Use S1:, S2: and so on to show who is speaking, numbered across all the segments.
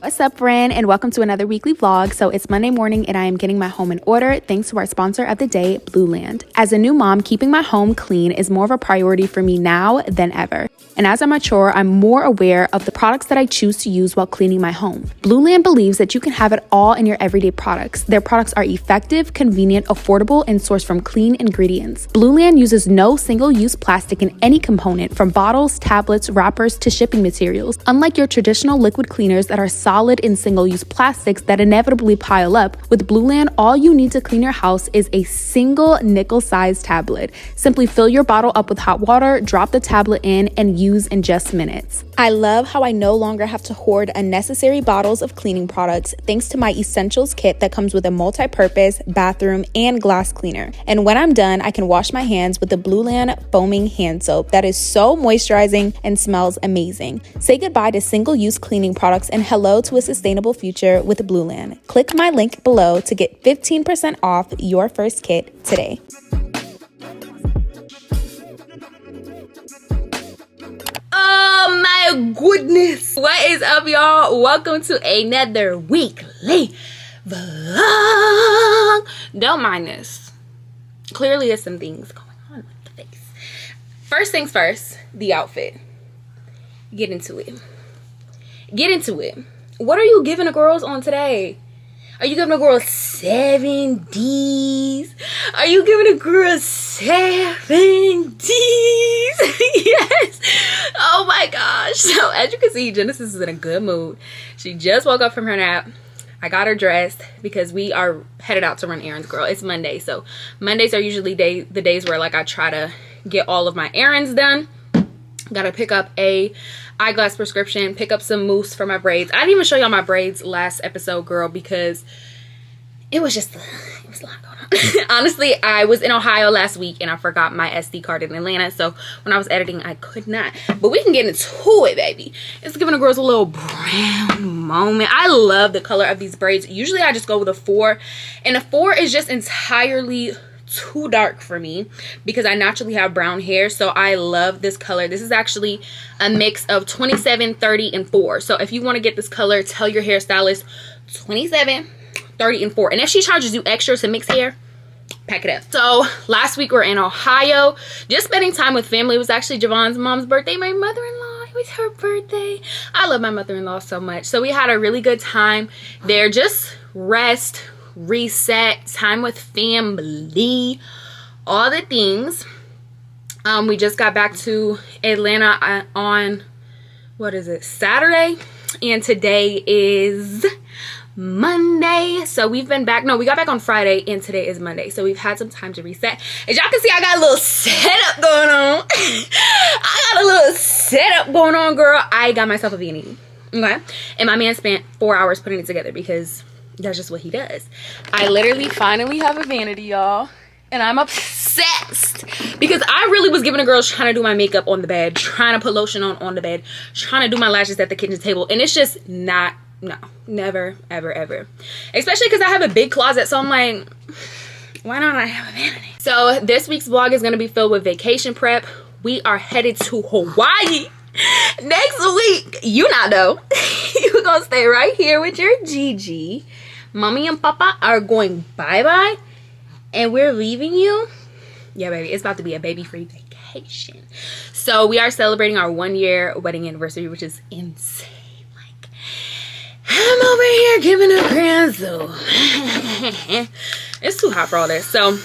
S1: What's up, friend, and welcome to another weekly vlog. So it's Monday morning and I am getting my home in order thanks to our sponsor of the day, Blueland. As a new mom, keeping my home clean is more of a priority for me now than ever. And as I mature, I'm more aware of the products that I choose to use while cleaning my home. Blueland believes that you can have it all in your everyday products. Their products are effective, convenient, affordable, and sourced from clean ingredients. Blueland uses no single-use plastic in any component, from bottles, tablets, wrappers, to shipping materials. Unlike your traditional liquid cleaners that are solid in single-use plastics that inevitably pile up, with Blueland, all you need to clean your house is a single nickel-sized tablet. Simply fill your bottle up with hot water, drop the tablet in, and use in just minutes. I love how I no longer have to hoard unnecessary bottles of cleaning products thanks to my essentials kit that comes with a multi-purpose bathroom and glass cleaner. And when I'm done, I can wash my hands with the Blueland foaming hand soap that is so moisturizing and smells amazing. Say goodbye to single-use cleaning products and hello to a sustainable future with Blueland. Click my link below to get 15% off your first kit today. Oh my goodness. What is up, y'all? Welcome to another weekly vlog. Don't mind this. Clearly there's some things going on with the face. First things first, the outfit. Get into it. Get into it. What are you giving the girls on today? Are you giving a girl 7Ds? Are you giving a girl 7Ds? Yes. Oh my gosh. So as you can see, Genesis is in a good mood. She just woke up from her nap. I got her dressed because we are headed out to run errands, girl. It's Monday. So Mondays are usually the days where like I try to get all of my errands done. Gotta pick up a eyeglass prescription, pick up some mousse for my braids. I didn't even show y'all my braids last episode, girl, because it was a lot going on. Honestly, I was in Ohio last week and I forgot my SD card in Atlanta, so when I was editing I could not. But we can get into it, baby. It's giving the girls a little brown moment. I love the color of these braids. Usually I just go with a 4, and a 4 is just entirely too dark for me because I naturally have brown hair. So I love this color. This is actually a mix of 27, 30, and 4. So if you want to get this color, tell your hairstylist 27, 30, and 4. And if she charges you extra to mix hair, pack it up. So last week we were in Ohio just spending time with family. It was actually Javon's mom's birthday, my mother-in-law. It was her birthday. I love my mother-in-law so much. So we had a really good time there. Just rest, reset, time with family, all the things. We just got back to Atlanta on, what is it, Saturday, and today is Monday. So we've been back, no, we got back on Friday and today is Monday, so we've had some time to reset. As y'all can see, I got a little setup going on. I got a little setup going on, girl. I got myself a vanity, okay, and my man spent 4 hours putting it together because that's just what he does. I literally finally have a vanity, y'all, and I'm obsessed because I really was giving the girls trying to do my makeup on the bed, trying to put lotion on the bed, trying to do my lashes at the kitchen table, and it's just not, no, never, ever, ever. Especially because I have a big closet, so I'm like, why don't I have a vanity? So this week's vlog is going to be filled with vacation prep. We are headed to Hawaii next week. You not know. You're gonna stay right here with your Gigi. Mommy and Papa are going bye-bye and we're leaving you. Yeah, baby, it's about to be a baby-free vacation. So we are celebrating our 1-year wedding anniversary, which is insane. Like, I'm over here giving a grand so it's too hot for all this. So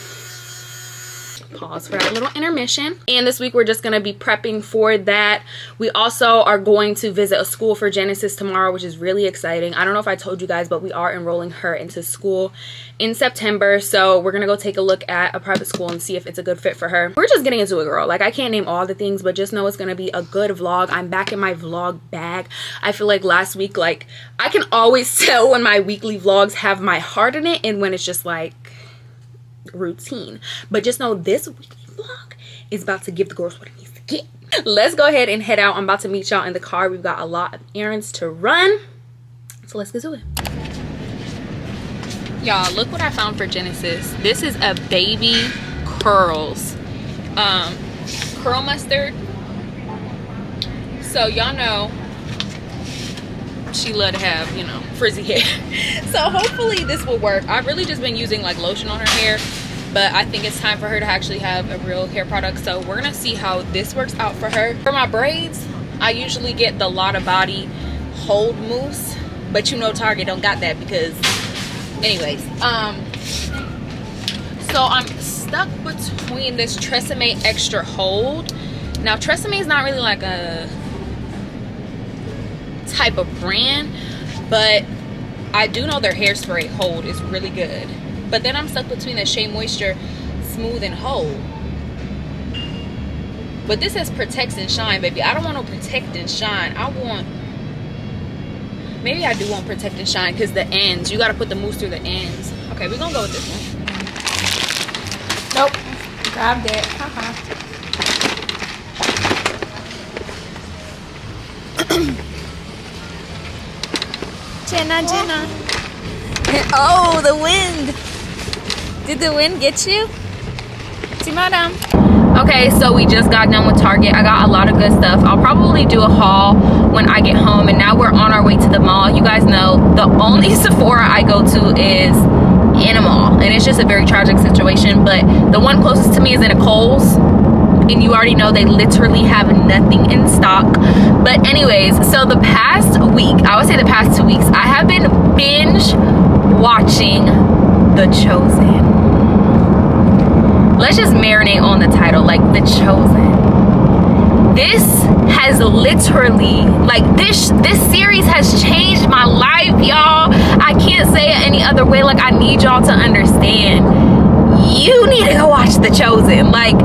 S1: pause for a little intermission, and this week we're just going to be prepping for that. We also are going to visit a school for Genesis tomorrow, which is really exciting. I don't know if I told you guys, but we are enrolling her into school in September, so we're gonna go take a look at a private school and see if it's a good fit for her. We're just getting into it, girl. Like, I can't name all the things, but just know it's gonna be a good vlog. I'm back in my vlog bag. I feel like last week, like, I can always tell when my weekly vlogs have my heart in it and when it's just like routine. But just know this weekly vlog is about to give the girls what it needs to get. Let's go ahead and head out. I'm about to meet y'all in the car. We've got a lot of errands to run, so let's get to it. Y'all, look what I found for Genesis. This is a baby curls curl mustard. So y'all know she love to have, you know, frizzy hair. So hopefully this will work. I've really just been using like lotion on her hair, but I think it's time for her to actually have a real hair product. So we're gonna see how this works out for her. For my braids, I usually get the Lotta Body Hold Mousse, but you know Target don't got that because anyways, so I'm stuck between this Tresemme Extra Hold. Now Tresemme is not really like a type of brand, but I do know their hairspray Hold is really good. But then I'm stuck between the Shea Moisture Smooth and Hold. But this says Protects and Shine, baby. I don't want no Protect and Shine. I want, maybe I do want Protect and Shine because the ends, you got to put the mousse through the ends. Okay, we're gonna go with this one. Nope, grabbed it. Jenna. Oh, the wind. Did the wind get you? See, madam. Okay, so we just got done with Target. I got a lot of good stuff. I'll probably do a haul when I get home, and now we're on our way to the mall. You guys know the only Sephora I go to is in a mall, and it's just a very tragic situation, but the one closest to me is in a Kohl's, and you already know they literally have nothing in stock. But anyways, so the past week, I would say the past 2 weeks, I have been binge watching The Chosen. Let's just marinate on the title, like The Chosen. This has literally, like this series has changed my life, y'all. I can't say it any other way. Like, I need y'all to understand, you need to go watch The Chosen. Like,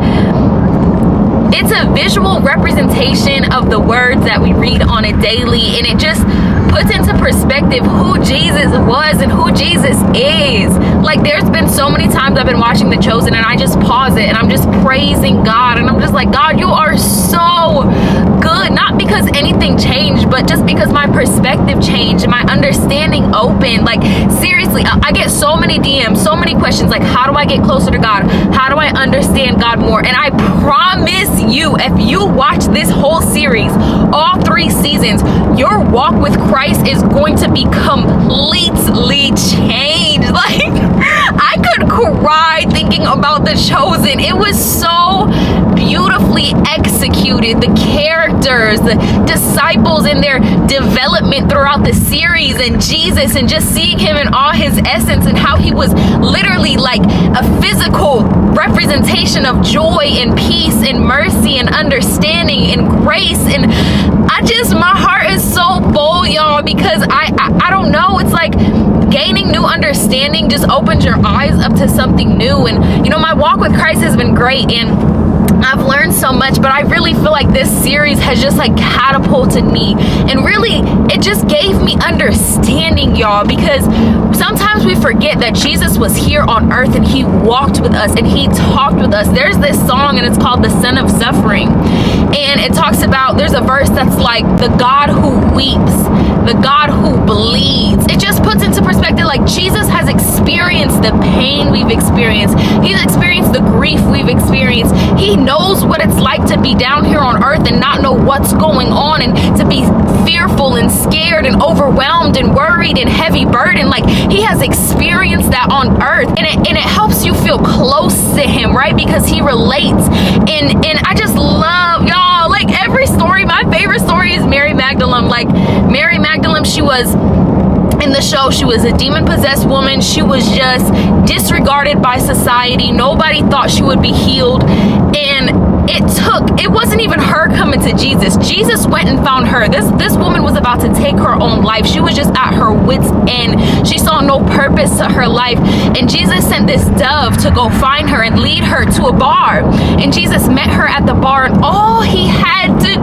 S1: it's a visual representation of the words that we read on a daily, and it just puts into perspective who Jesus was and who Jesus is. Like, there's been so many times I've been watching The Chosen and I just pause it and I'm just praising God, and I'm just like, God, you are so good. Not because anything changed, but just because my perspective changed and my understanding opened. Like, seriously, I get so many DMs, so many questions, like, how do I get closer to God? How do I understand God more? And I promise you, if you watch this whole series, all 3 seasons, your walk with Christ is going to be completely changed. Like, I could cry thinking about The Chosen. It was so beautifully executed. The characters, the disciples and their development throughout the series, and Jesus, and just seeing him in all his essence, and how he was literally like a physical representation of joy and peace and mercy and understanding and grace. And my heart is so full, y'all, because I don't know, it's like gaining new understanding just opens your eyes up to something new. And you know, my walk with Christ has been great, and I've learned so much, but I really feel like this series has just like catapulted me, and really it just gave me understanding, y'all, because sometimes we forget that Jesus was here on earth and he walked with us and he talked with us. There's this song and it's called The Son of Suffering, and it talks about, there's a verse that's like, the God who weeps, the God who bleeds. It just puts into perspective, like, Jesus has experienced the pain we've experienced. He's experienced the grief we've experienced. He knows what it's like to be down here on earth and not know what's going on, and to be fearful and scared and overwhelmed and worried and heavy burden. Like, he has experienced that on earth, and it helps you feel close to him, right? Because he relates. And I just love, y'all, like, every story. My favorite story is Mary Magdalene. Like, Mary Magdalene, she was in the show, she was a demon-possessed woman. She was just disregarded by society. Nobody thought she would be healed, and it wasn't even her coming to Jesus. Jesus went and found her. This woman was about to take her own life. She was just at her wit's end. She saw no purpose to her life, and Jesus sent this dove to go find her and lead her to a bar. And Jesus met her at the bar, and all he had to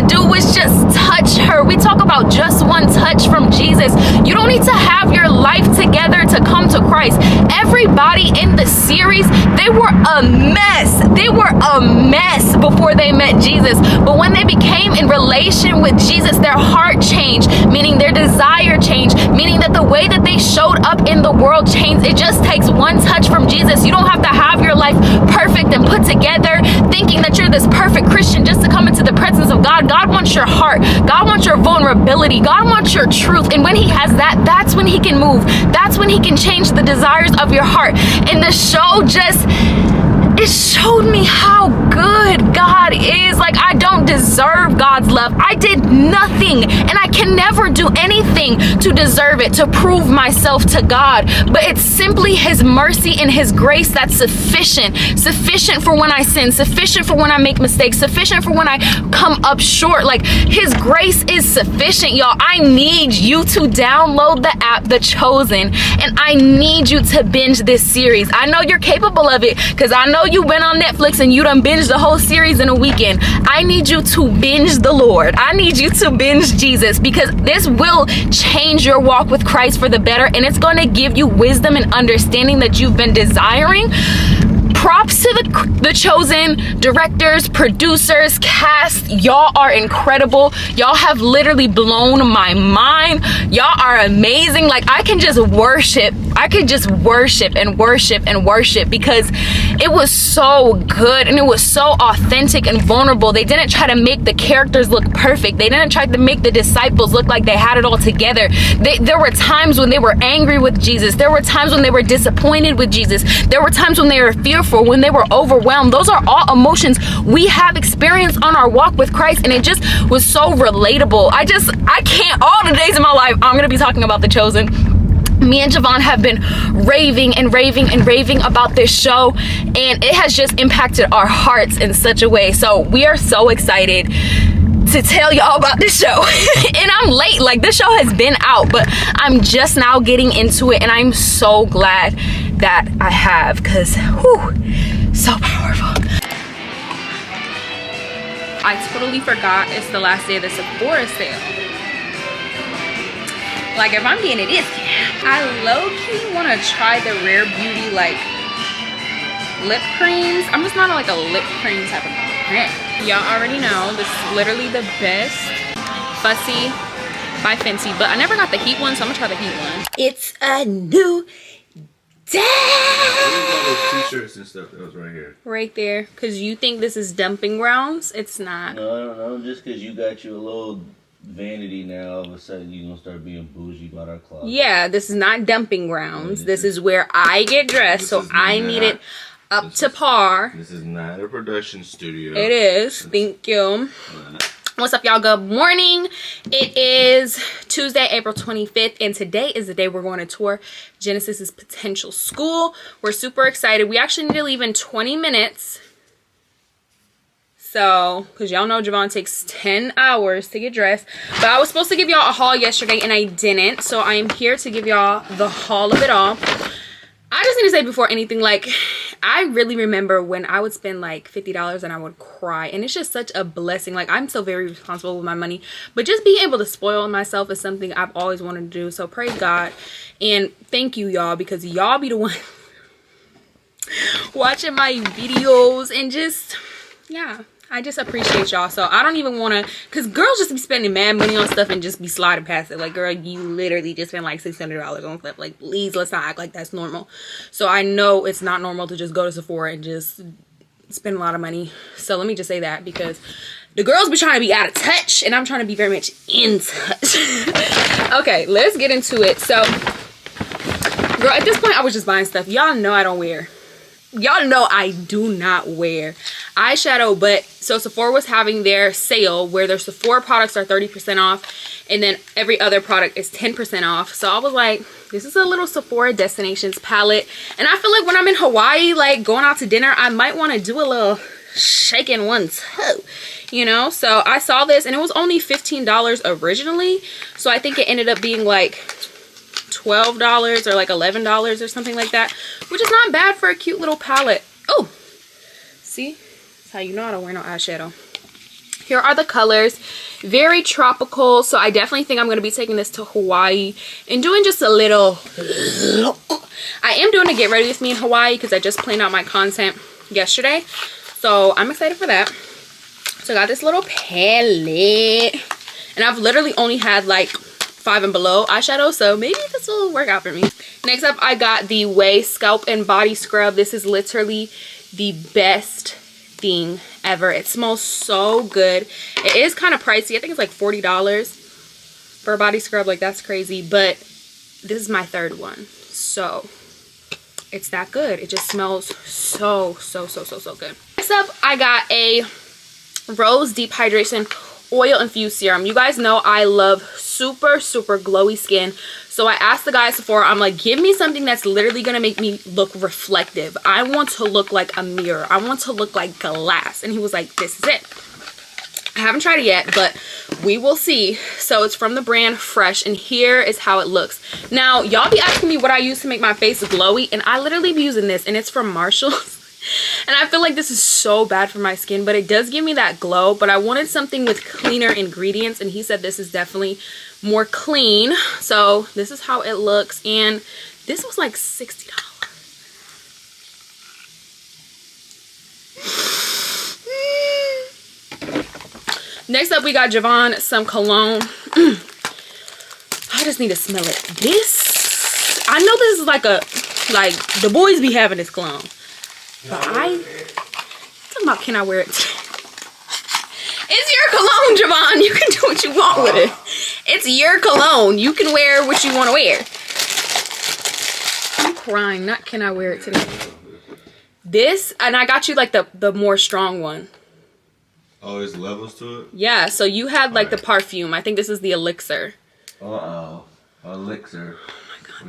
S1: do was just touch her. We talk about just one touch from Jesus. You don't need to have your life together to come to Christ. everybody in the series, they were a mess. They were a mess before they met Jesus. But when they became in relation with Jesus, their heart changed, meaning their desire changed, meaning that the way that they showed up in the world changed. It just takes one touch from Jesus. You don't have to have your life perfect and put together, thinking that you're this perfect Christian just to come into the presence of God. God wants your heart. God wants your vulnerability. God wants your truth. And when he has that, that's when he can move. That's when he can change the desires of your heart. And the show just, it showed me how good God is. Like, I don't deserve God's love. I did nothing, and I can never do anything to deserve it, to prove myself to God. But it's simply his mercy and his grace that's sufficient. Sufficient for when I sin, sufficient for when I make mistakes, sufficient for when I come up short. Like, his grace is sufficient, y'all. I need you to download the app, The Chosen, and I need you to binge this series. I know you're capable of it, because I know you've been on Netflix and you done binged the whole series in a weekend. I need you to binge the Lord. I need you to binge Jesus, because this will change your walk with Christ for the better, and it's going to give you wisdom and understanding that you've been desiring. Props to the Chosen directors, producers, cast. Y'all are incredible. Y'all have literally blown my mind. Y'all are amazing. Like, I can just worship. I could just worship and worship and worship, because it was so good and it was so authentic and vulnerable. They didn't try to make the characters look perfect. They didn't try to make the disciples look like they had it all together. There were times when they were angry with Jesus. There were times when they were disappointed with Jesus. There were times when they were fearful, when they were overwhelmed. Those are all emotions we have experienced on our walk with Christ, and it just was so relatable. I can't, all the days of my life, I'm gonna be talking about The Chosen. Me and Javon have been raving and raving and raving about this show, and it has just impacted our hearts in such a way. So we are so excited to tell y'all about this show. And I'm late. Like, this show has been out, but I'm just now getting into it, and I'm so glad that I have, because so powerful. I totally forgot it's the last day of the Sephora sale. Like, if I'm getting a discount, I low-key want to try the Rare Beauty, like, lip creams. I'm just not like a lip cream type of brand. Y'all already know, this is literally the best Fussy by Fenty, but I never got the heat one, so I'm gonna try the heat one. It's a new day.
S2: Where's all those t-shirts and stuff that was right here?
S1: Right there, because you think this is dumping grounds. It's not.
S2: No, I don't know. Just because you got you a little vanity now, all of a sudden you're gonna start being bougie about our closet.
S1: Yeah, this is not dumping grounds. This is where I get dressed, so I need it up to par.
S2: This is not a production studio.
S1: It is. Thank you. What's up, y'all? Good morning. It is Tuesday, April 25th, and today is the day we're going to tour Genesis's potential school. We're super excited. We actually need to leave in 20 minutes. So, because y'all know Javon takes 10 hours to get dressed. But I was supposed to give y'all a haul yesterday, and I didn't. So I am here to give y'all the haul of it all. I just need to say before anything, like, I really remember when I would spend like $50 and I would cry, and it's just such a blessing. Like, I'm so very responsible with my money, but just being able to spoil myself is something I've always wanted to do. So praise God, and thank you, y'all, because y'all be the one watching my videos, and just, yeah, I just appreciate y'all. So I don't even want to, because girls just be spending mad money on stuff and just be sliding past it. Like, girl, you literally just spent like $600 on stuff. Like, please, let's not act like that's normal. So I know it's not normal to just go to Sephora and just spend a lot of money. So let me just say that, because the girls be trying to be out of touch, and I'm trying to be very much in touch. Okay, let's get into it. So, girl, at this point, I was just buying stuff. Y'all know I don't wear. Y'all know I do not wear eyeshadow, but so Sephora was having their sale where their Sephora products are 30% off, and then every other product is 10% off. So I was like, this is a little Sephora Destinations palette, and I feel like when I'm in Hawaii, like going out to dinner, I might want to do a little shaking one toe, you know. So I saw this, and it was only $15 originally, so I think it ended up being like $12 or like $11 or something like that, which is not bad for a cute little palette. Oh, see, that's how you know I don't wear no eyeshadow. Here are the colors. Very tropical, so I definitely think I'm going to be taking this to Hawaii and doing just a little. I am doing a get ready with me in Hawaii because I just planned out my content yesterday, so I'm excited for that. So I got this little palette, and I've literally only had like 5 and below eyeshadow, so maybe this will work out for me. Next up, I got the Way Scalp and Body Scrub. This is literally the best thing ever. It smells so good. It is kind of pricey. I think it's like $40 for a body scrub. Like, that's crazy, but this is my 3rd one, so it's that good. It just smells so good. Next up, I got a Rose Deep Hydration Oil Infused Serum. You guys know I love super glowy skin, so I asked the guy at Sephora, I'm like, give me something that's literally gonna make me look reflective. I want to look like a mirror. I want to look like glass. And he was like, this is it. I haven't tried it yet, but we will see. So it's from the brand Fresh, and here is how it looks. Now, y'all be asking me what I use to make my face glowy, and I literally be using this, and it's from Marshall's. And I feel like this is so bad for my skin, but it does give me that glow. But I wanted something with cleaner ingredients, and he said this is definitely more clean. So this is how it looks, and this was like $60. Next up, we got Javon some cologne. I just need to smell it. This, I know this is like the boys be having this cologne. But I'm talking about, can I wear it? It's your cologne, Javon. You can do what you want with it. It's your cologne. You can wear what you want to wear. I'm crying. Not can I wear it today. This, and I got you like the more strong one.
S2: Oh, there's levels to it?
S1: Yeah, so you had like the perfume. I think this is the elixir.
S2: Uh-oh. Elixir.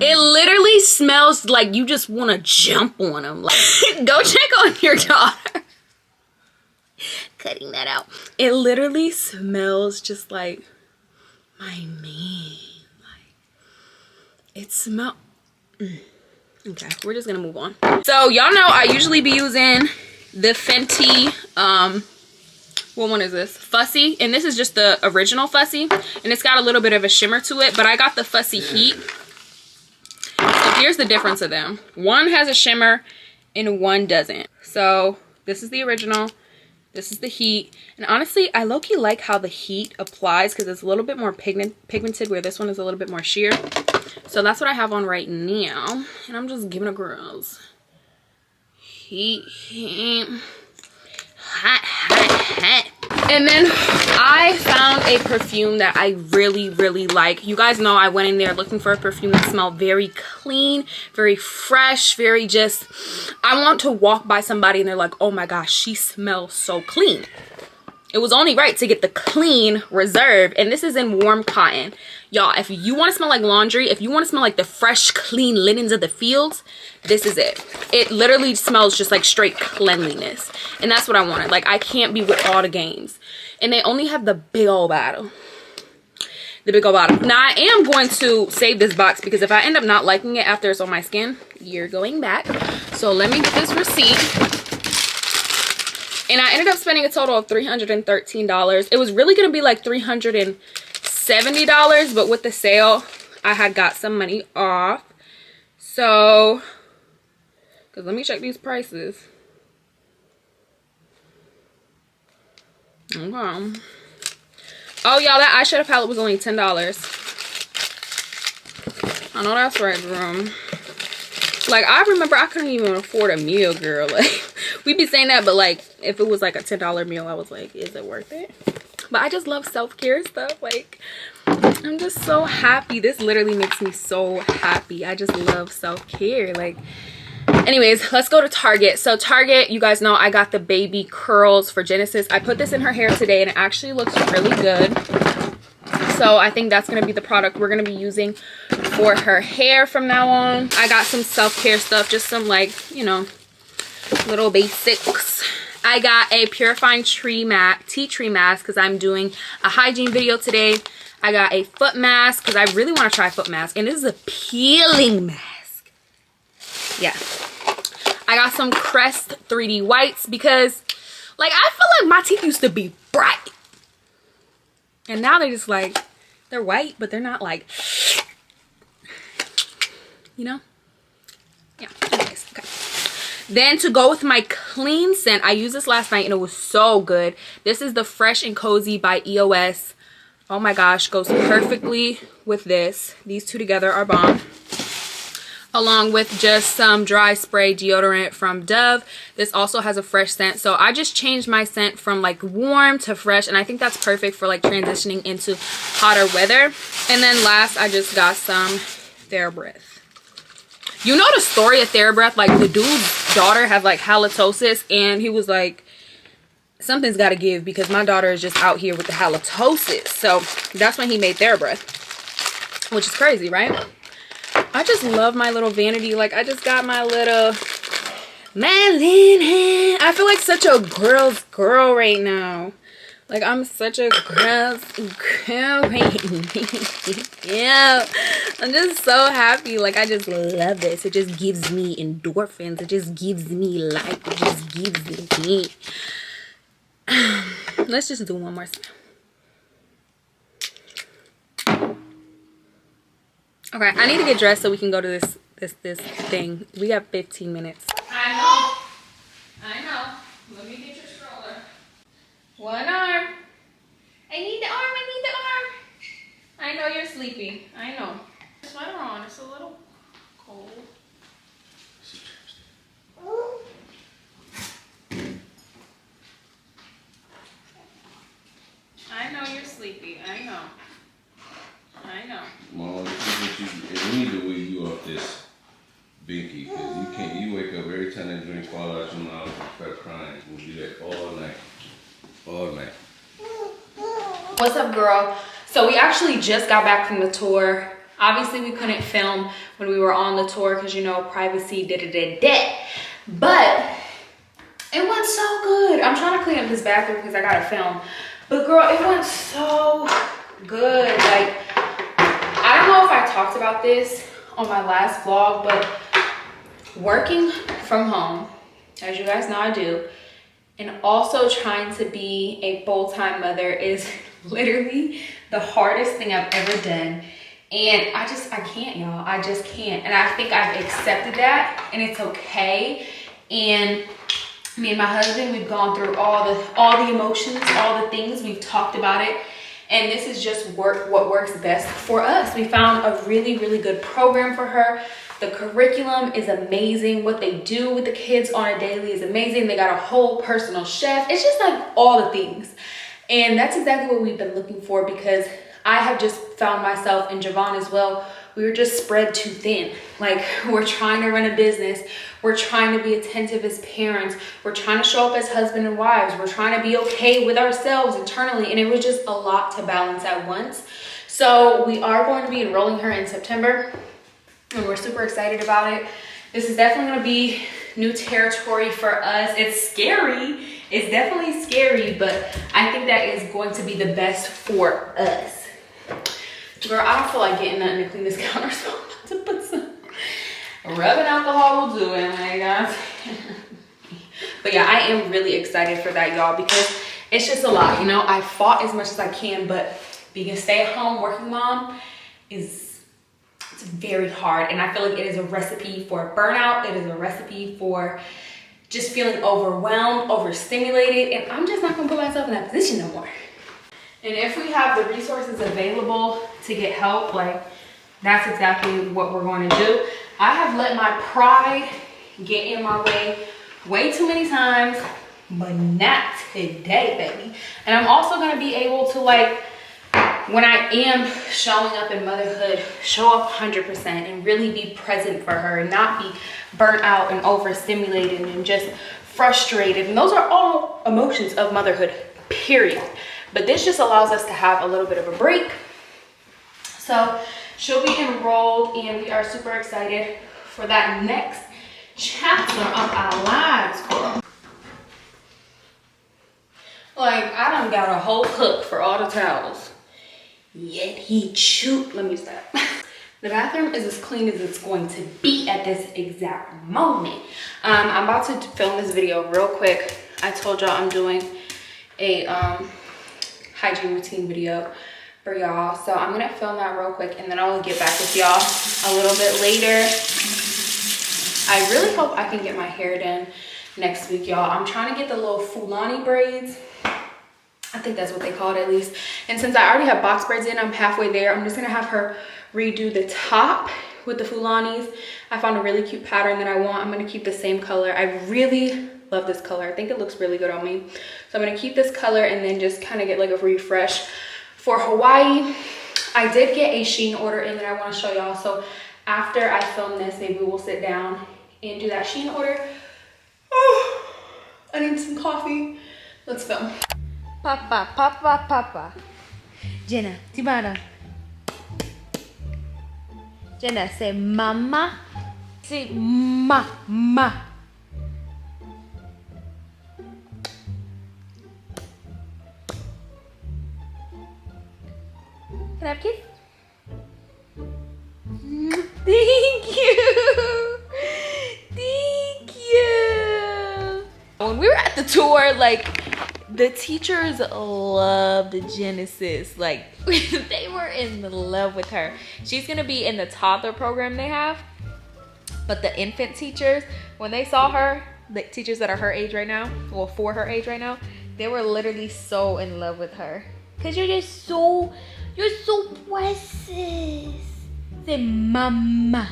S1: It literally smells like you just want to jump on them. Like, go check on your daughter. Cutting that out. It literally smells just like my man. Like, it smells. Okay, we're just gonna move on. So y'all know I usually be using the Fenty. What one is this? Fussy, and this is just the original Fussy, and it's got a little bit of a shimmer to it. But I got the Fussy Heat. So here's the difference of them. One has a shimmer and one doesn't. So this is the original. This is the Heat. And honestly, I low-key like how the Heat applies because it's a little bit more pigmented, where this one is a little bit more sheer. So that's what I have on right now. And I'm just giving a girls. Heat. Hot. And then I found a perfume that I really like. You guys know I went in there looking for a perfume that smelled very clean, very fresh, very just, I want to walk by somebody and they're like, oh my gosh, she smells so clean. It was only right to get the clean reserve, and this is in warm cotton. Y'all, if you want to smell like laundry, if you want to smell like the fresh, clean linens of the fields, this is it. It literally smells just like straight cleanliness, and that's what I wanted. Like, I can't be with all the games. And they only have the big old bottle. The big old bottle. Now, I am going to save this box because if I end up not liking it after it's on my skin, you're going back. So let me get this receipt. And I ended up spending a total of $313. It was really going to be like $370, but with the sale, I had got some money off. So, because let me check these prices. Okay. Oh, y'all, that eyeshadow palette was only $10. I know that's right, Jerome. Like, I remember I couldn't even afford a meal, girl. Like, we be saying that, but like, if it was like a $10 meal, I was like, is it worth it? But I just love self-care stuff. Like, I'm just so happy. This literally makes me so happy. I just love self-care. Like, anyways, let's go to Target. So Target, you guys know I got the baby curls for Genesis. I put this in her hair today, and it actually looks really good. So I think that's going to be the product we're going to be using for her hair from now on. I got some self-care stuff, just some, like, you know, little basics. I got a purifying tea tree mask because I'm doing a hygiene video today. I got a foot mask because I really want to try a foot mask, and this is a peeling mask. Yeah. I got some Crest 3D whites because, like, I feel like my teeth used to be bright. And now they're just like, they're white, but they're not like, you know? Yeah, anyways, okay. Then to go with my clean scent, I used this last night and it was so good. This is the Fresh and Cozy by EOS. Oh my gosh, goes perfectly with this. These two together are bomb. Along with just some dry spray deodorant from Dove. This also has a fresh scent. So I just changed my scent from like warm to fresh. And I think that's perfect for like transitioning into hotter weather. And then last, I just got some TheraBreath. You know the story of TheraBreath? Like the dude's daughter has like halitosis. And he was like, something's got to give because my daughter is just out here with the halitosis. So that's when he made TheraBreath. Which is crazy, right? I just love my little vanity. Like, I just got my little Madeline. I feel like such a girl's girl right now. Like, I'm such a girl's girl right now. Yeah. I'm just so happy. Like, I just love this. It just gives me endorphins. It just gives me life. It just gives me. Let's just do one more smell. Okay, I need to get dressed so we can go to this thing. We have 15 minutes. I know. Let me get your stroller. One arm. I need the arm. I know you're sleepy. I know. Sweater on. It's a little cold. I know you're sleepy. I know.
S2: Mom, we need to wean you off this binky, because you wake up every time that drink fall out your mouth and start crying. We'll do that all night.
S1: What's up, girl? So we actually just got back from the tour. Obviously we couldn't film when we were on the tour because, you know, privacy, but it went so good. I'm trying to clean up this bathroom because I gotta film, but girl, it went so good. Like, I don't know if I talked about this on my last vlog, but working from home, as you guys know I do, and also trying to be a full-time mother is literally the hardest thing I've ever done. And I can't, y'all. I just can't. And I think I've accepted that, and it's okay. And me and my husband, we've gone through all the emotions, all the things. We've talked about it. And this is just what works best for us. We found a really, really good program for her. The curriculum is amazing. What they do with the kids on a daily is amazing. They got a whole personal chef. It's just like all the things. And that's exactly what we've been looking for, because I have just found myself, and Javon as well, we were just spread too thin. Like, we're trying to run a business. We're trying to be attentive as parents. We're trying to show up as husband and wives. We're trying to be okay with ourselves internally. And it was just a lot to balance at once. So we are going to be enrolling her in September, and we're super excited about it. This is definitely going to be new territory for us. It's scary. It's definitely scary, but I think that is going to be the best for us. Girl, I don't feel like getting nothing to clean this counter, so I'm about to put some rubbing alcohol will do it. Like, but yeah, I am really excited for that, y'all, because it's just a lot. You know, I fought as much as I can, but being a stay-at-home working mom it's very hard. And I feel like it is a recipe for burnout. It is a recipe for just feeling overwhelmed, overstimulated, and I'm just not gonna put myself in that position no more. And if we have the resources available to get help, like, that's exactly what we're going to do. I have let my pride get in my way too many times, but not today, baby. And I'm also going to be able to, like, when I am showing up in motherhood, show up 100% and really be present for her and not be burnt out and overstimulated and just frustrated. And those are all emotions of motherhood, period. But this just allows us to have a little bit of a break. So she'll be enrolled, and we are super excited for that next chapter of our lives, girl. Like, I done got a whole hook for all the towels. Yet he chewed. Let me stop. The bathroom is as clean as it's going to be at this exact moment. I'm about to film this video real quick. I told y'all I'm doing a hygiene routine video for y'all. So I'm gonna film that real quick and then I'll get back with y'all a little bit later. I really hope I can get my hair done next week, y'all. I'm trying to get the little Fulani braids. I think that's what they call it at least. And since I already have box braids in, I'm halfway there. I'm just gonna have her redo the top with the Fulanis. I found a really cute pattern that I want. I'm gonna keep the same color. I really love this color. I think it looks really good on me. So I'm gonna keep this color and then just kind of get like a refresh. For Hawaii, I did get a Shein order in that I want to show y'all. So after I film this, maybe we'll sit down and do that Shein order. Oh, I need some coffee. Let's film. Papa, papa, papa. Jenna, Tibana. Jenna, say mama. Say ma. Can I have a kiss? Thank you. Thank you. When we were at the tour, like, the teachers loved Genesis. Like, they were in love with her. She's gonna be in the toddler program they have. But the infant teachers, when they saw her, the teachers that are her age right now, well, for her age right now, they were literally so in love with her. Cause you're so precious. Say mama.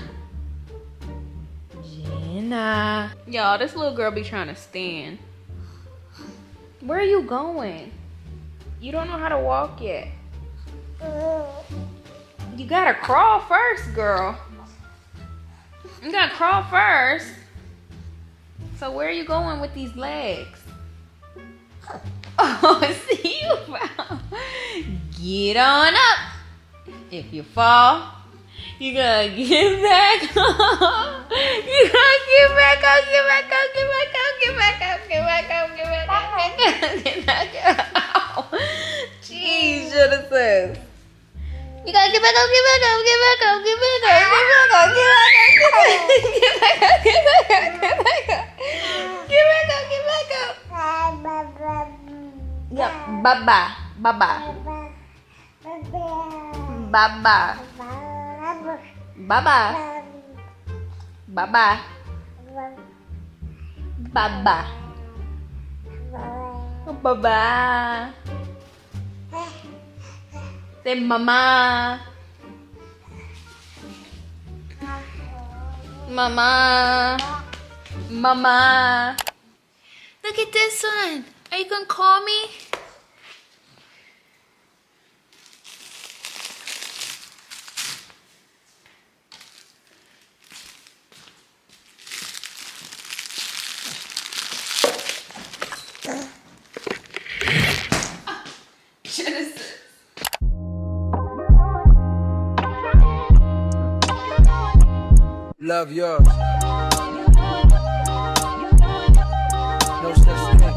S1: Jenna. Y'all, this little girl be trying to stand. Where are you going? You don't know how to walk yet. You gotta crawl first, girl. You gotta crawl first. So where are you going with these legs? Oh, see you found. Get on up. If you fall, you gotta get back up. You gotta get back up, get back up, get back up, get back up, get back up, get back up, get back up. Jeez, Genesis. You gotta get back up, get back up, get back up, get back up, get back up, get back up, get back up, get back up, get back up, get back up. Yep, baba, baba. Baba. Baba. Baba. Baba. Baba. Say mama. Mama. Mama. Look at this one. Are you gonna call me? Genesis.
S3: Love yours. No such thing.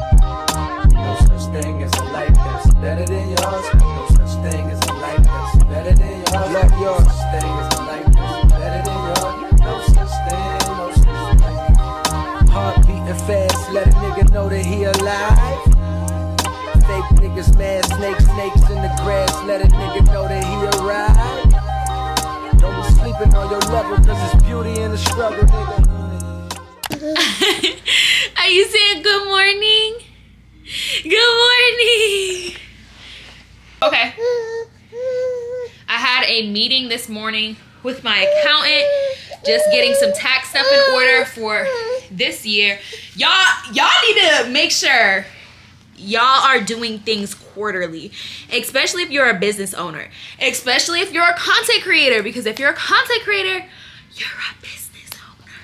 S3: No such thing as a life that's better than yours. No such thing as a life that's better than yours. Love yours. No such thing as a life that's better than yours. No such thing. No such thing. Heart beating fast, let a nigga know that he alive. Fake niggas mad, snakes in the grass, let a nigga know that he arrived. Don't be sleeping on your lover, cause it's beauty in the struggle, nigga.
S1: Are you saying good morning? Good morning. Okay. I had a meeting this morning with my accountant, just getting some tax stuff in order for this year. Y'all need to make sure y'all are doing things quarterly, especially if you're a business owner, especially if you're a content creator, because if you're a content creator, you're a business owner.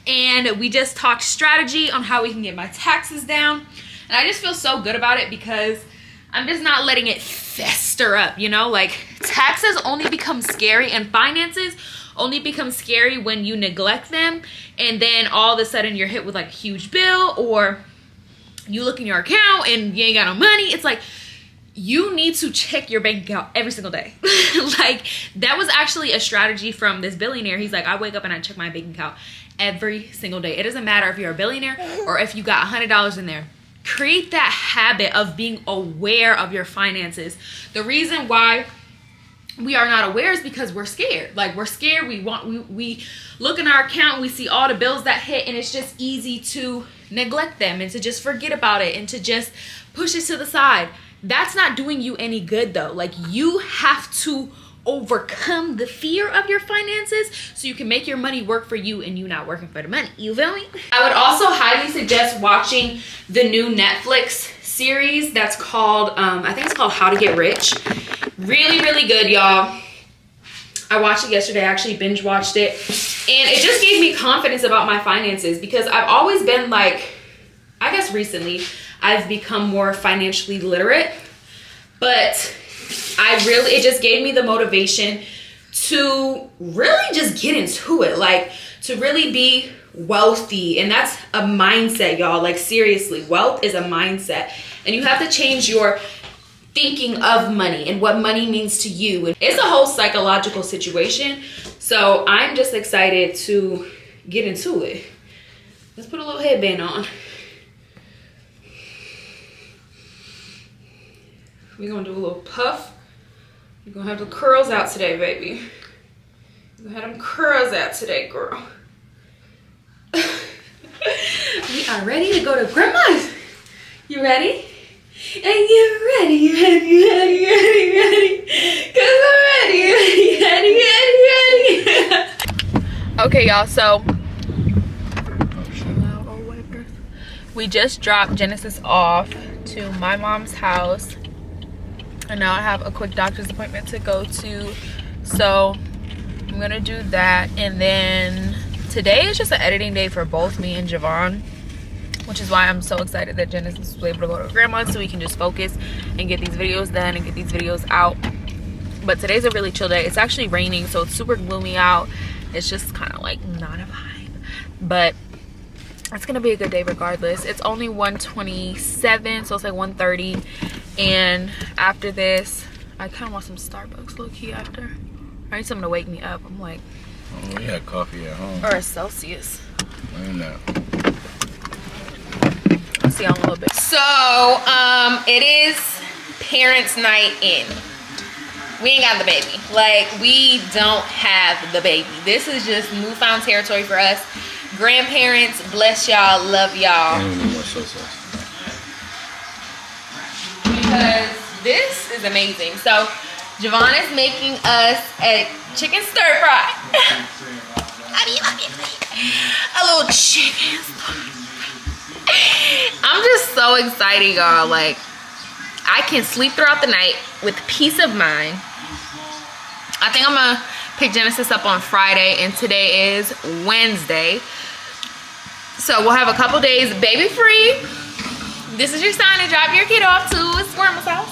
S1: And we just talked strategy on how we can get my taxes down. And I just feel so good about it because I'm just not letting it fester up, you know? Like, taxes only become scary and finances only become scary when you neglect them. And then all of a sudden you're hit with like a huge bill, or you look in your account and you ain't got no money. It's like, you need to check your bank account every single day. Like, that was actually a strategy from this billionaire. He's like, I wake up and I check my bank account every single day. It doesn't matter if you're a billionaire or if you got $100 in there. create that habit of being aware of your finances. The reason why we are not aware is because we're scared. Like, we're scared. We look in our account, we see all the bills that hit, and it's just easy to neglect them and to just forget about it and to just push it to the side. That's not doing you any good though. Like, you have to overcome the fear of your finances so you can make your money work for you and you not working for the money. You feel me? I would also highly suggest watching the new Netflix series that's called I think it's called How to Get Rich. Really, really good, y'all. I watched it yesterday. I actually binge watched it, and it just gave me confidence about my finances, because I've always been like, I guess recently I've become more financially literate, but it just gave me the motivation to really just get into it, like to really be wealthy. And that's a mindset, y'all. Like, seriously, wealth is a mindset, and you have to change your thinking of money and what money means to you. And it's a whole psychological situation. So I'm just excited to get into it. Let's put a little headband on. We're gonna do a little puff. You're gonna have the curls out today, baby. You're gonna have them curls out today, girl. We are ready to go to grandma's. You ready? And you ready, you ready, cause I'm ready. Okay, y'all, so we just dropped Genesis off to my mom's house, and now I have a quick doctor's appointment to go to, so I'm gonna do that. And then today is just an editing day for both me and Javon, which is why I'm so excited that Genesis was able to go to grandma's so we can just focus and get these videos done and get these videos out. But today's a really chill day. It's actually raining, so it's super gloomy out. It's just kind of like not a vibe, but it's gonna be a good day regardless. It's only 1:27, so it's like 1:30, and after this I kind of want some Starbucks low-key after. I need something to wake me up. I'm like,
S2: oh, we had coffee at home.
S1: Or a Celsius.
S2: I know.
S1: I'll see y'all in a little bit. So it is parents' night in. We ain't got the baby. Like, we don't have the baby. This is just newfound territory for us. Grandparents, bless y'all, love y'all. Because this is amazing. So Javon is making us a chicken stir fry. A little chicken stir fry. I'm just so excited, y'all. Like, I can sleep throughout the night with peace of mind. I think I'm gonna pick Genesis up on Friday, and today is Wednesday, so we'll have a couple days baby free. This is your sign to drop your kid off to his grandma's house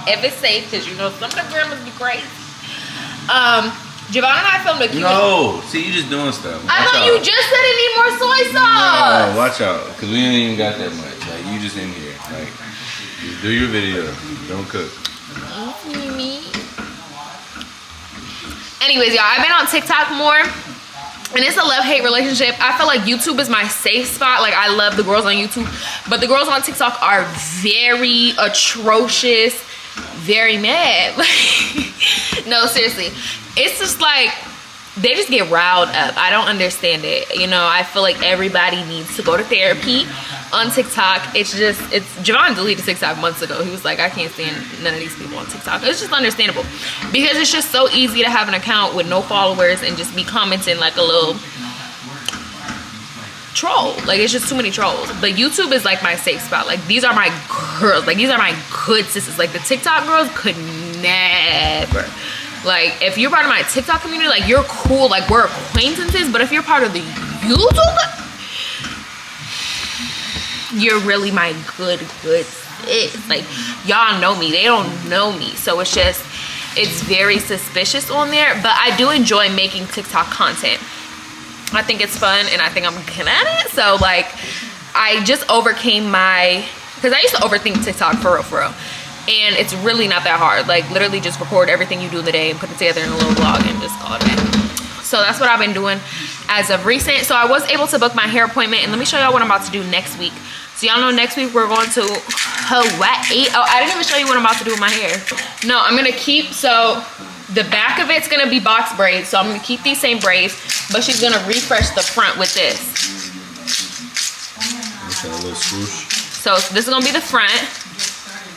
S1: if it's safe, because you know some of the grandmas be crazy. Javon and I filmed a cute.
S2: No, see, you just doing stuff.
S1: I thought you just said it need more soy sauce.
S2: No, watch out, because we ain't even got that much. Like, you just in here. Like, just do your video. Don't cook.
S1: Anyways, y'all, I've been on TikTok more, and it's a love-hate relationship. I feel like YouTube is my safe spot. Like, I love the girls on YouTube, but the girls on TikTok are very atrocious, very mad. No, seriously. It's just like, they just get riled up. I don't understand it. You know, I feel like everybody needs to go to therapy on TikTok. It's Javon deleted TikTok months ago. He was like, I can't stand none of these people on TikTok. It's just understandable, because it's just so easy to have an account with no followers and just be commenting like a little troll. Like, it's just too many trolls. But YouTube is like my safe spot. Like, these are my girls. Like, these are my good sisters. Like, the TikTok girls could never. Like, if you're part of my TikTok community, like, you're cool. Like, we're acquaintances. But if you're part of the YouTube, you're really my good sis. Like, y'all know me. They don't know me. So it's just, it's very suspicious on there. But I do enjoy making TikTok content. I think it's fun, and I think I'm good at it. So, like, I just overcame because I used to overthink TikTok for real. And it's really not that hard. Like, literally just record everything you do in the day and put it together in a little vlog and just call it a day. So that's what I've been doing as of recent. So I was able to book my hair appointment, and let me show y'all what I'm about to do next week. So y'all know next week we're going to Hawaii. Oh, I didn't even show you what I'm about to do with my hair. No, I'm gonna keep, so the back of it's gonna be box braids. So I'm gonna keep these same braids, but she's gonna refresh the front with this.
S2: Okay, a little swoosh.
S1: So this is gonna be the front.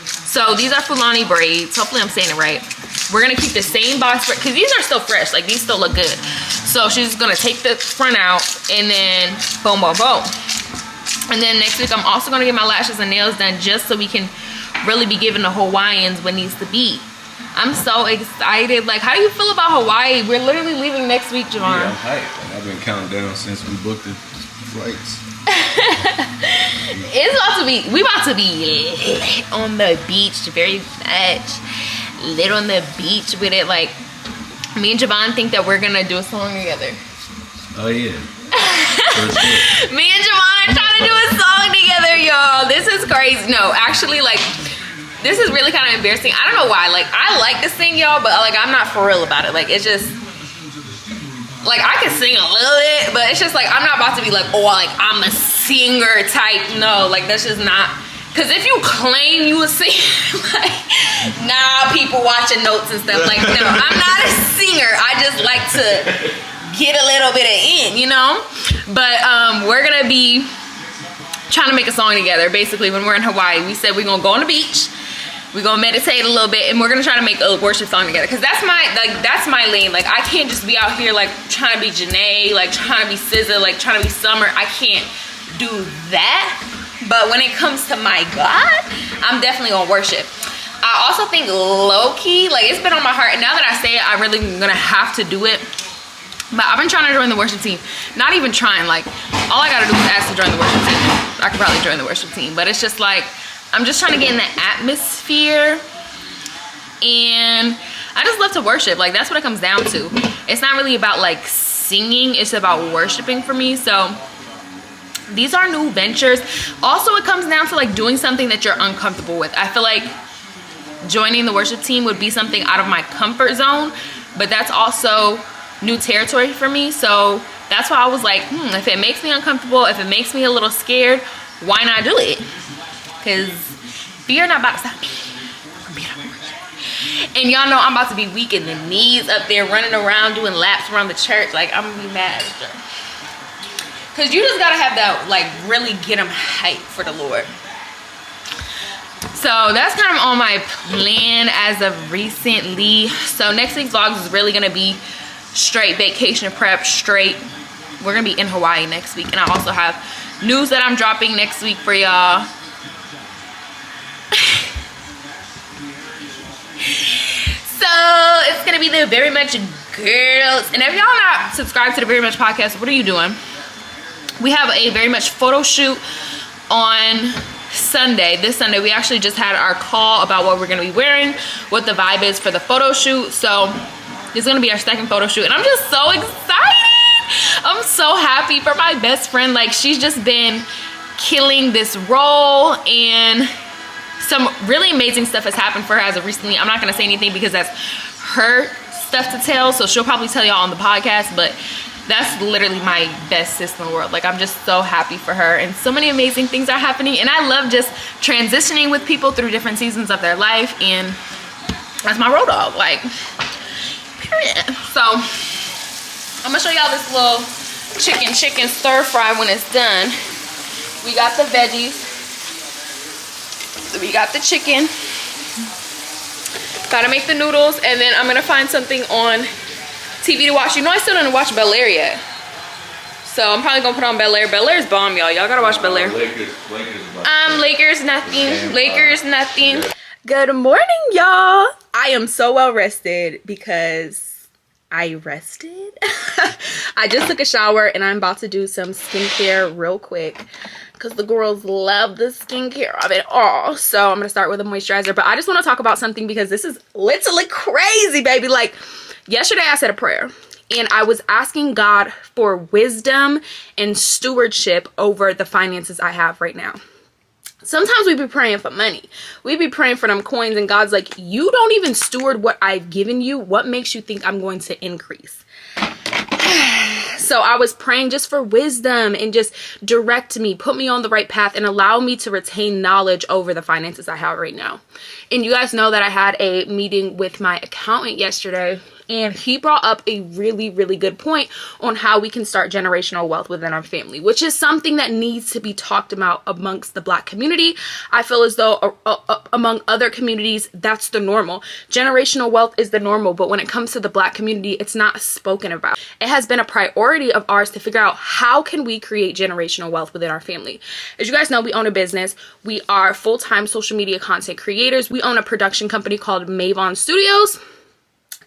S1: So these are Fulani braids. Hopefully I'm saying it right. We're gonna keep the same box braids, because these are still fresh, like these still look good. So she's gonna take the front out and then boom, boom, boom. And then next week I'm also gonna get my lashes and nails done, just so we can really be giving the Hawaiians what needs to be. I'm so excited. Like, how do you feel about Hawaii? We're literally leaving next week, Javon.
S2: Yeah, I'm hyped. Like, I've been counting down since we booked the flights.
S1: It's about to be, we about to be lit on the beach, very much lit on the beach with it. Like, me and Javon think that we're gonna do a song together.
S2: Oh yeah.
S1: Me and Javon are trying to do a song together, y'all. This is crazy. No, actually, like, this is really kind of embarrassing. I don't know why. Like, I like to sing, y'all, but like, I'm not for real about it. Like, it's just, like, I can sing a little bit, but it's just like, I'm not about to be like, oh, like, I'm a singer type. No, like, that's just not. Because if you claim you a singer, like, nah, people watching notes and stuff. Like, no, I'm not a singer. I just like to get a little bit of in, you know? But we're going to be trying to make a song together. Basically, when we're in Hawaii, we said we're going to go on the beach. We're gonna meditate a little bit, and we're gonna try to make a worship song together. Cause that's my lane. Like, I can't just be out here like trying to be Janae, like trying to be SZA, like trying to be Summer. I can't do that. But when it comes to my God, I'm definitely gonna worship. I also think low-key, like, it's been on my heart, and now that I say it, I really am gonna have to do it. But I've been trying to join the worship team. Not even trying, like, all I gotta do is ask to join the worship team. I could probably join the worship team, but it's just like, I'm just trying to get in the atmosphere, and I just love to worship. Like, that's what it comes down to. It's not really about like singing, it's about worshiping for me. So these are new ventures. Also, it comes down to like doing something that you're uncomfortable with. I feel like joining the worship team would be something out of my comfort zone, but that's also new territory for me. So that's why I was like, if it makes me uncomfortable, if it makes me a little scared, why not do it? Because fear not about to stop me. And y'all know I'm about to be weak in the knees up there, running around, doing laps around the church. Like, I'm gonna be mad. Because you just gotta have that, like, really get them hyped for the Lord. So that's kind of on my plan as of recently. So next week's vlogs is really gonna be straight vacation prep, straight. We're gonna be in Hawaii next week. And I also have news that I'm dropping next week for y'all. So it's gonna be the Very Much Girls. And if y'all not subscribed to the Very Much podcast, what are you doing? We have a Very Much photo shoot on Sunday. This Sunday, we actually just had our call about what we're gonna be wearing, what the vibe is for the photo shoot. So this is gonna be our second photo shoot, and I'm just so excited. I'm so happy for my best friend. Like, she's just been killing this role, and some really amazing stuff has happened for her as of recently. I'm not gonna say anything because that's her stuff to tell, so she'll probably tell y'all on the podcast, but that's literally my best sis in the world. Like, I'm just so happy for her, and so many amazing things are happening, and I love just transitioning with people through different seasons of their life, and that's my road dog, like, period. So I'm gonna show y'all this little chicken stir fry when it's done. We got the veggies. We got the chicken. Gotta make the noodles, and then I'm gonna find something on TV to watch. You know, I still didn't watch Bel Air yet, so I'm probably gonna put on Bel Air. Bel Air's bomb, y'all. Y'all gotta watch Bel Air. Lakers nothing. Good morning, y'all. I am so well rested because I rested. I just took a shower, and I'm about to do some skincare real quick, because the girls love the skincare of it all. So I'm gonna start with a moisturizer, but I just want to talk about something because this is literally crazy, baby. Like, yesterday I said a prayer, and I was asking God for wisdom and stewardship over the finances I have right now. Sometimes we be praying for money. We be praying for them coins, and God's like, you don't even steward what I've given you. What makes you think I'm going to increase? So I was praying just for wisdom and just direct me, put me on the right path, and allow me to retain knowledge over the finances I have right now. And you guys know that I had a meeting with my accountant yesterday, and he brought up a really, really good point on how we can start generational wealth within our family, which is something that needs to be talked about amongst the Black community. I feel as though among other communities, that's the normal. Generational wealth is the normal, but when it comes to the Black community, it's not spoken about. It has been a priority of ours to figure out how can we create generational wealth within our family. As you guys know, we own a business. We are full-time social media content creators. We own a production company called Mavon Studios.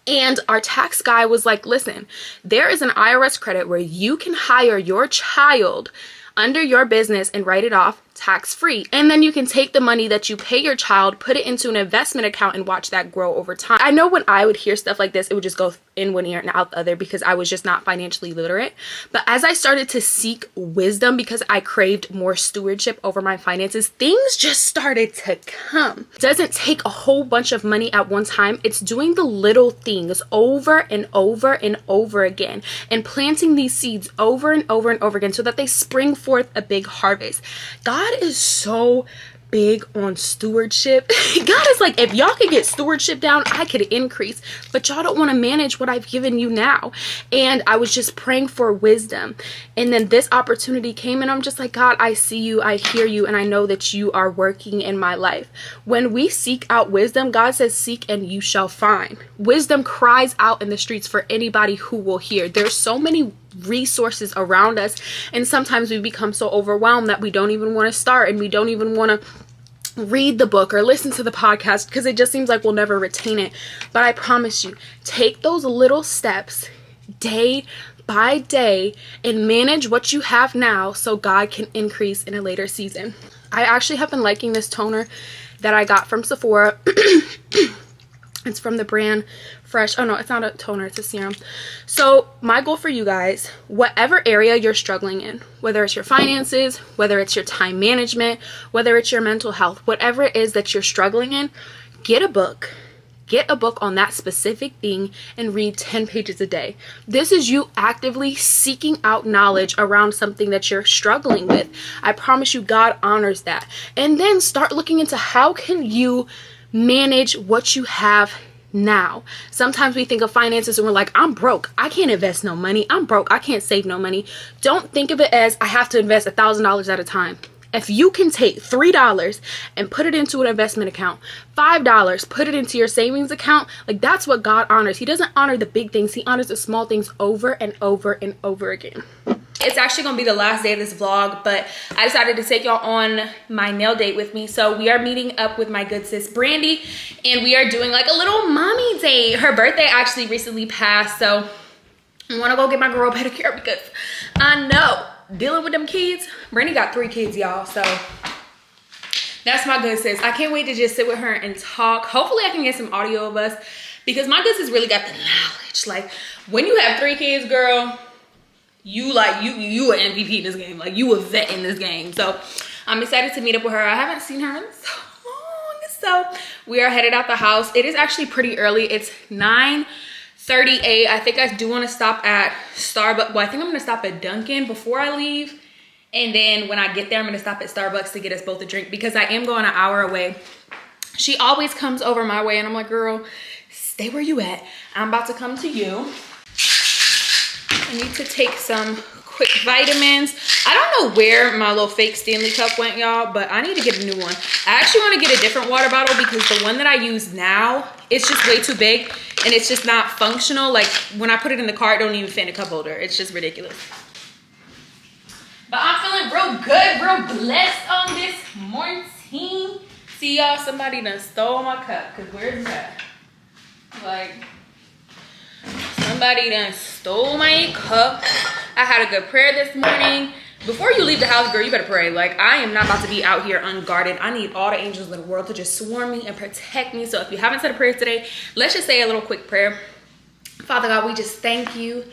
S1: And our tax guy was like, listen, there is an IRS credit where you can hire your child under your business and write it off tax-free. And then you can take the money that you pay your child, put it into an investment account, and watch that grow over time. I know when I would hear stuff like this, it would just go in one ear and out the other because I was just not financially literate. But as I started to seek wisdom because I craved more stewardship over my finances, things just started to come. It doesn't take a whole bunch of money at one time. It's doing the little things over and over and over again and planting these seeds over and over and over again so that they spring forth a big harvest. God is so big on stewardship. God is like, if y'all could get stewardship down, I could increase, but y'all don't want to manage what I've given you now. And I was just praying for wisdom. And then this opportunity came and I'm just like, God, I see you, I hear you, and I know that you are working in my life. When we seek out wisdom, God says, seek and you shall find. Wisdom cries out in the streets for anybody who will hear. There's so many resources around us, and sometimes we become so overwhelmed that we don't even want to start, and we don't even want to read the book or listen to the podcast because it just seems like we'll never retain it. But I promise you, take those little steps day by day and manage what you have now so God can increase in a later season. I actually have been liking this toner that I got from Sephora. It's from the brand Fresh. Oh no, it's not a toner, it's a serum. So my goal for you guys, whatever area you're struggling in, whether it's your finances, whether it's your time management, whether it's your mental health, whatever it is that you're struggling in, get a book. Get a book on that specific thing and read 10 pages a day. This is you actively seeking out knowledge around something that you're struggling with. I promise you, God honors that. And then start looking into how can you manage what you have now. Sometimes we think of finances and we're like, I'm broke, I can't invest no money. I'm broke, I can't save no money. Don't think of it as I have to invest $1,000 at a time. If you can take $3 and put it into an investment account, $5, put it into your savings account, like that's what God honors. He doesn't honor the big things. He honors the small things over and over and over again. It's actually going to be the last day of this vlog, but I decided to take y'all on my nail date with me. So we are meeting up with my good sis Brandy, and we are doing like a little mommy date. Her birthday actually recently passed, so I want to go get my girl a pedicure because I know dealing with them kids. Brandy got 3 kids, y'all, so that's my good sis. I can't wait to just sit with her and talk. Hopefully I can get some audio of us because my good sis really got the knowledge. Like when you have 3 kids, girl, you an MVP in this game. Like you a vet in this game. So I'm excited to meet up with her. I haven't seen her in so long. So we are headed out the house. It is actually pretty early. It's 9:38. I think I do want to stop at Starbucks. Well, I think I'm going to stop at Dunkin' before I leave. And then when I get there, I'm going to stop at Starbucks to get us both a drink because I am going an hour away. She always comes over my way and I'm like, girl, stay where you at. I'm about to come to you. I need to take some quick vitamins. I don't know where my little fake Stanley cup went, y'all, but I need to get a new one. I actually want to get a different water bottle because the one that I use now, it's just way too big and it's just not functional. Like when I put it in the car, it don't even fit in a cup holder. It's just ridiculous. But I'm feeling real good, real blessed on this morning. See y'all, somebody done stole my cup because where's that? Like, somebody done stole my cup. I had a good prayer this morning. Before you leave the house, girl, you better pray. Like, I am not about to be out here unguarded. I need all the angels in the world to just swarm me and protect me. So if you haven't said a prayer today, let's just say a little quick prayer. Father God, we just thank you.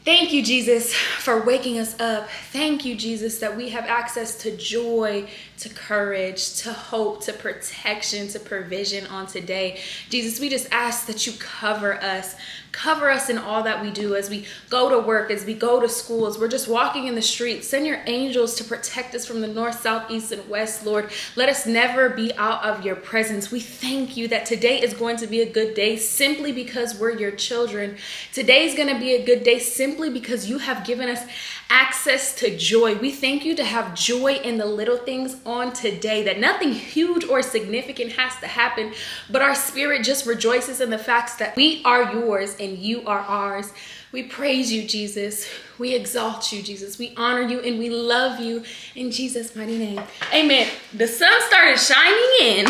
S1: Thank you, Jesus, for waking us up. Thank you, Jesus, that we have access to joy, to courage, to hope, to protection, to provision on today. Jesus, we just ask that you cover us. Cover us in all that we do as we go to work, as we go to school, as we're just walking in the streets. Send your angels to protect us from the north, south, east, and west, Lord. Let us never be out of your presence. We thank you that today is going to be a good day simply because we're your children. Today is going to be a good day simply because you have given us access to joy. We thank you to have joy in the little things on today, that nothing huge or significant has to happen, but our spirit just rejoices in the fact that we are yours and you are ours. We praise you, Jesus. We exalt you, Jesus. We honor you and we love you in Jesus' mighty name. Amen. The sun started shining in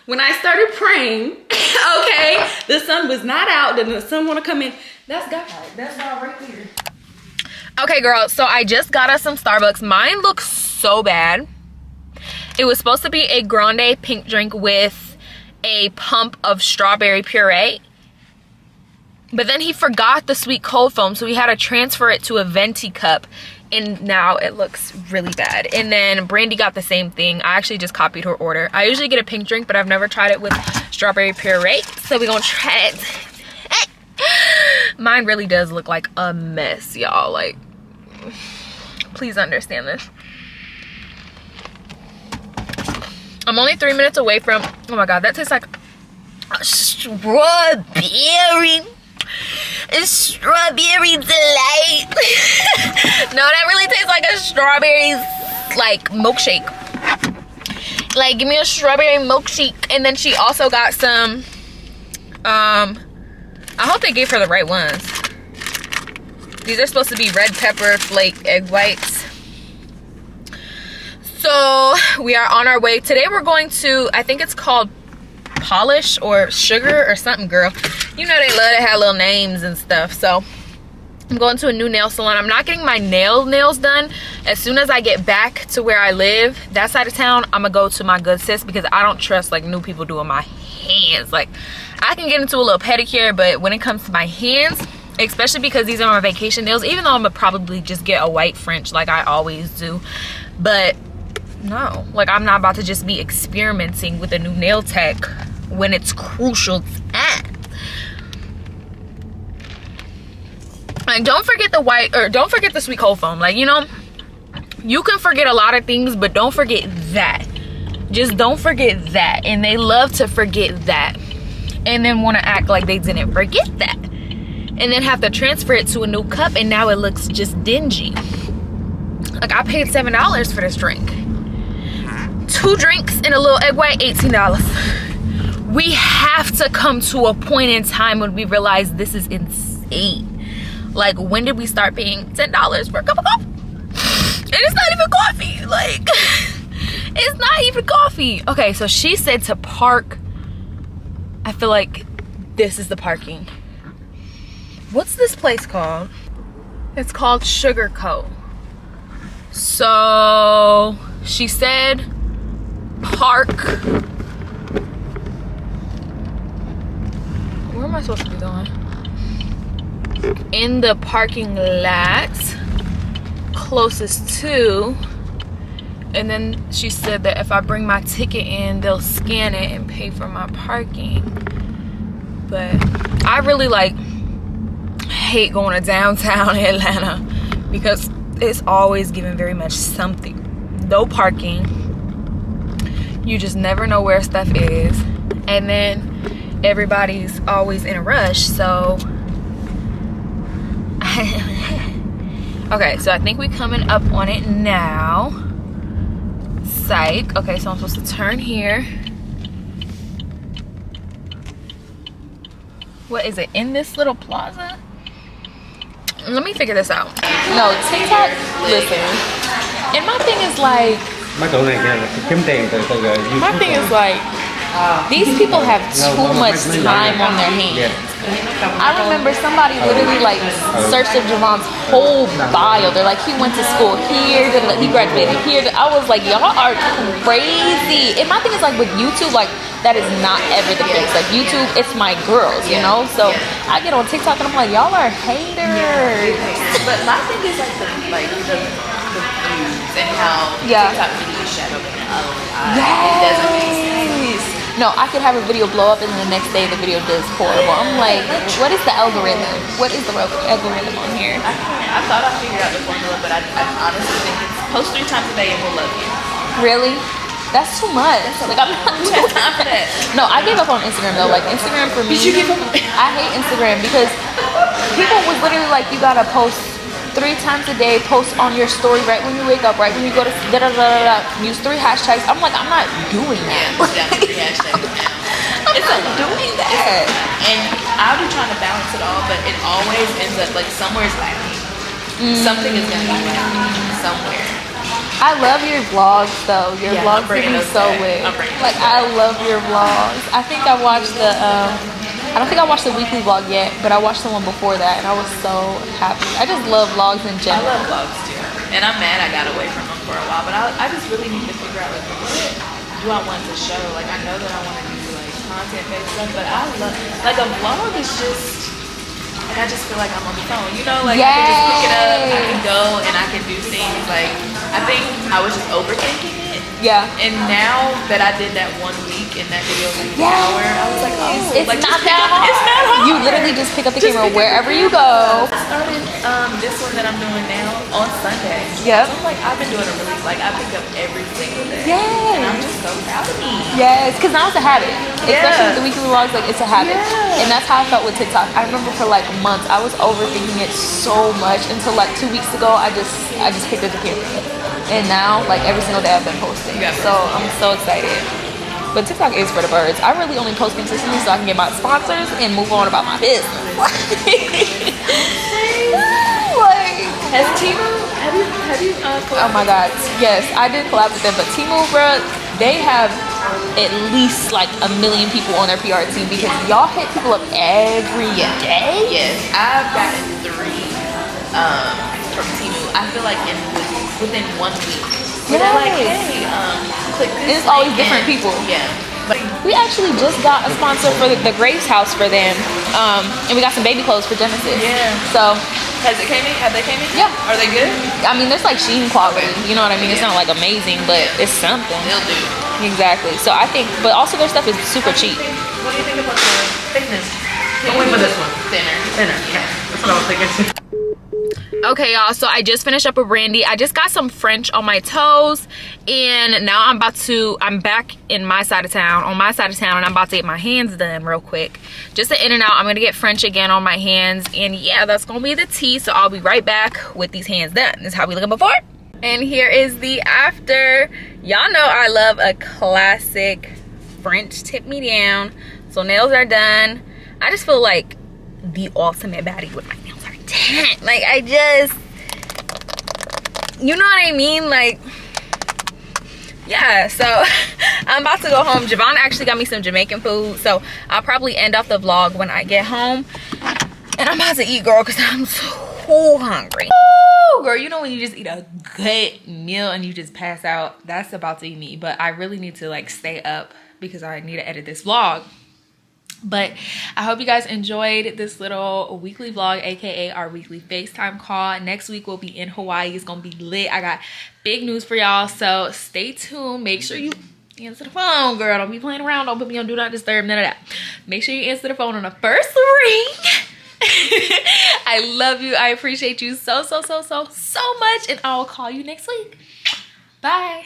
S1: when I started praying. Okay, the sun was not out. Then the sun want to come in. That's God. That's God right there. Okay, girl, so I just got us some Starbucks. Mine looks so bad. It was supposed to be a grande pink drink with a pump of strawberry puree. But then he forgot the sweet cold foam, so we had to transfer it to a venti cup. And now it looks really bad. And then Brandy got the same thing. I actually just copied her order. I usually get a pink drink, but I've never tried it with strawberry puree. So we're gonna try it. Mine really does look like a mess, y'all. Like, please understand this. I'm only 3 minutes away from, oh my God, that tastes like a strawberry. It's strawberry delight. No, that really tastes like a strawberry, like, milkshake. Like, give me a strawberry milkshake. And then she also got some, I hope they gave her the right ones. These are supposed to be red pepper flake egg whites. So we are on our way. Today we're going to, I think it's called Polish or Sugar or something, girl. You know they love to have little names and stuff. So I'm going to a new nail salon. I'm not getting my nails done. As soon as I get back to where I live, that side of town, I'm gonna go to my good sis because I don't trust like new people doing my hands. Like, I can get into a little pedicure, but when it comes to my hands, especially because these are my vacation nails, even though I'm gonna probably just get a white French like I always do, but no, like I'm not about to just be experimenting with a new nail tech when it's crucial time. Like, don't forget the white, or don't forget the sweet cold foam. Like, you know, you can forget a lot of things, but don't forget that. Just don't forget that. And they love to forget that and then want to act like they didn't forget that and then have to transfer it to a new cup, and now it looks just dingy. Like, I paid $7 for this drink. 2 drinks and a little egg white, $18. We have to come to a point in time when we realize this is insane. Like, when did we start paying $10 for a cup of coffee? And it's not even coffee. Like, it's not even coffee. Okay, so she said to park. I feel like this is the parking. What's this place called? It's called Sugar Co. So she said park. Where am I supposed to be going? In the parking lot closest to. And then she said that if I bring my ticket in, they'll scan it and pay for my parking. But I really like hate going to downtown Atlanta because it's always giving very much something. No parking. You just never know where stuff is. And then everybody's always in a rush, so okay, so I think we're coming up on it now. Psych. Okay, so I'm supposed to turn here. What is it? In this little plaza? Let me figure this out. No, TikTok, listen. And my thing is like, my thing is like, these people have too much time on their hands. I remember somebody literally like searched up Javon's whole bio. They're like, he went to school here, he graduated here. I was like, y'all are crazy. And my thing is like with YouTube, like that is not ever the case. Like YouTube, it's my girls, you know. So I get on TikTok and I'm like, y'all are haters.
S4: But my thing is like the views and how TikTok video shadow me a lot. It doesn't make sense.
S1: No, I could have a video blow up and then the next day the video does horrible. I'm like, what is the algorithm? What is the algorithm on here?
S4: I thought I figured out the formula, but I honestly think it's post 3 times a day and we'll love you.
S1: Really? That's too much. Like, I'm not doing
S4: time for that.
S1: No, I gave up on Instagram though. Like Instagram for me,
S4: Did you give up?
S1: I hate Instagram because people was literally like, you gotta post 3 times a day, post on your story right when you wake up, right when you go to use 3 hashtags. I'm like, I'm not doing that. I'm not doing that.
S4: And I'll be trying to balance it all, but it always ends up like somewhere is lacking. Something is gonna be lacking somewhere.
S1: I love your vlogs though. Your vlogs give me so lit. Like I love your vlogs. I think I watched the I don't think I watched the weekly vlog yet, but I watched the one before that and I was so happy. I just love vlogs in general.
S4: I love vlogs too. And I'm mad I got away from them for a while, but I just really need to figure out like what do I want to show. Like I know that I want to do like content based stuff, but I love like a vlog is just like I just feel like I'm on the phone, you know, like I can just pick it up, I can go and I can do things. Like I think I was just overthinking it.
S1: Yeah.
S4: And now that I did that 1 week in that video like an hour, I was like, oh,
S1: it's
S4: like,
S1: not that hard.
S4: It's not hard.
S1: You literally just pick up the camera wherever you go.
S4: I started this one that I'm doing now on Sunday.
S1: Yep.
S4: So I'm like, I've been doing a really, like I pick up every single day.
S1: Yes.
S4: And I'm just so proud of me.
S1: Yes, because now it's a habit. Especially with the weekly vlogs, like it's a habit.
S4: Yeah.
S1: And that's how I felt with TikTok. I remember for like months, I was overthinking it so much until like 2 weeks ago, I just picked up the camera. And now, like every single day I've been posting. So I'm so excited. But TikTok is for the birds. I really only post consistently so I can get my sponsors and move on about my business. Like,
S4: Has Temu, have you
S1: oh my god, yes, I did collab with them, but Temu, bro, they have at least like 1 million people on their PR team because y'all hit people up every day.
S4: Yes, I've gotten 3 from Temu. I feel like within 1 week. They're like, hey, click this.
S1: And it's always
S4: link
S1: different
S4: and-
S1: people.
S4: Yeah. But
S1: We actually just got a sponsor for the Graves house for them, and we got some baby clothes for Genesis.
S4: Yeah.
S1: So,
S4: have they came in?
S1: Yeah.
S4: Are they good?
S1: I mean, there's like sheen quality. You know what I mean? It's not like amazing, but it's something.
S4: They'll do.
S1: Exactly. So I think, but also their stuff is super cheap.
S4: What do you think about the thickness?
S5: I'm waiting for this one.
S4: Thinner.
S5: Yeah, that's what I was thinking.
S1: Okay, y'all, so I just finished up with Brandy. I just got some French on my toes, and now I'm back in my side of town, on my side of town, and I'm about to get my hands done real quick. Just an in and out. I'm gonna get French again on my hands, and yeah, that's gonna be the tea. So I'll be right back with these hands done. This is how we looking before. And here is the after. Y'all know I love a classic French tip me down. So nails are done. I just feel like the ultimate baddie with my nails are done. Like I just, you know what I mean? Like, yeah, so I'm about to go home. Javon actually got me some Jamaican food, so I'll probably end off the vlog when I get home. And I'm about to eat, girl, because I'm so hungry. Ooh, girl, you know when you just eat a good meal and you just pass out? That's about to be me. But I really need to like stay up because I need to edit this vlog. But I hope you guys enjoyed this little weekly vlog, aka our weekly FaceTime call. Next week we'll be in Hawaii. It's gonna be lit. I got big news for y'all, so stay tuned. Make sure you answer the phone, girl. Don't be playing around. Don't put me on do not disturb, none of that. Make sure you answer the phone on the first ring. I love you. I appreciate you so much, and I'll call you next week. Bye.